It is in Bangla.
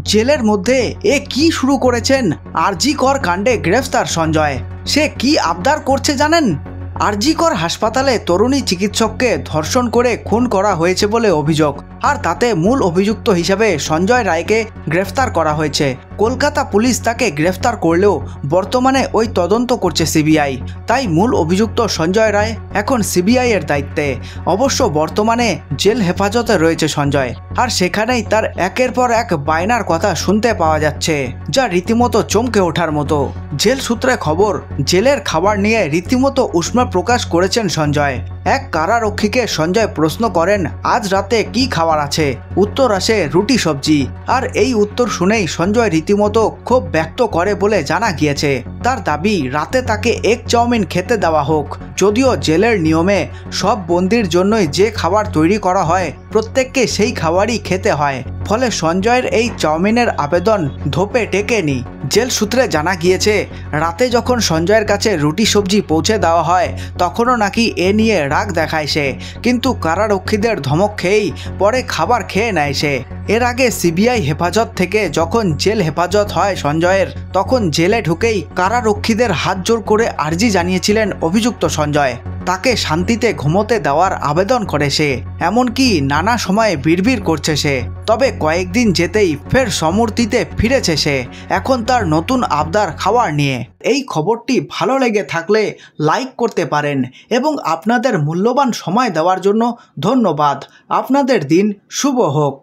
জেলের মধ্যে এ কি শুরু করেছেন? আরজি কর কাণ্ডে গ্রেফতার সঞ্জয়। সে কি আবদার করছে জানেন? আরজি কর হাসপাতালে তরুণী চিকিৎসককে ধর্ষণ করে খুন করা হয়েছে বলে অভিযোগ, আর তাতে মূল অভিযুক্ত হিসেবে সঞ্জয় রায়কে গ্রেফতার করা হয়েছে। কলকাতা পুলিশ তাকে গ্রেফতার করলেও বর্তমানে ওই তদন্ত করছে সিবিআই। তাই মূল অভিযুক্ত সঞ্জয় রায় এখন সিবিআই এর দায়িত্বে। অবশ্য বর্তমানে জেল হেফাজতে রয়েছে সঞ্জয়, আর সেখানেই তার একের পর এক বায়নার কথা শুনতে পাওয়া যাচ্ছে, যা রীতিমতো চমকে ওঠার মতো। জেল সূত্রে খবর, জেলের খাবার নিয়ে রীতিমতো উষ্ম প্রকাশ করেছেন সঞ্জয়। এক কারারক্ষীকে সঞ্জয় প্রশ্ন করেন, আজ রাতে কি খাবার আছে? উত্তর আসে, রুটি সবজি। আর এই উত্তর শুনেই সঞ্জয় রীতিমতো ক্ষোভ ব্যক্ত করে বলে জানা গিয়েছে। তার দাবি, রাতে তাকে এগ চাউমিন খেতে দেওয়া হোক। যদিও জেলের নিয়মে সব বন্দির জন্যই যে খাবার তৈরি করা হয় প্রত্যেককে সেই খাবারই খেতে হয়, ফলে সঞ্জয়ের এই চাউমিনের আবেদন ধোপে টেকেনি। জেল সূত্রে জানা গিয়েছে, রাতে যখন সঞ্জয়ের কাছে রুটি সবজি পৌঁছে দেওয়া হয় তখনও নাকি এ নিয়ে রাগ দেখায় সে, কিন্তু কারারক্ষীদের ধমক খেয়েই পরে খাবার খেয়ে নেয় সে। এর আগে সিবিআই হেফাজত থেকে যখন জেল হেফাজত হয় সঞ্জয়ের, তখন জেলে ঢুকেই কারারক্ষীদের হাত জোর করে আর্জি জানিয়েছিলেন অভিযুক্ত সঞ্জয়। তাকে শান্তিতে ঘুমোতে দেওয়ার আবেদন করে সে, এমনকি নানা সময়ে বিড়বিড় করছে সে। তবে কয়েকদিন যেতেই ফের সমূর্তিতে ফিরেছে সে। এখন তার নতুন আবদার খাওয়ার নিয়ে। এই খবরটি ভালো লেগে থাকলে লাইক করতে পারেন এবং আপনাদের মূল্যবান সময় দেওয়ার জন্য ধন্যবাদ। আপনাদের দিন শুভ হোক।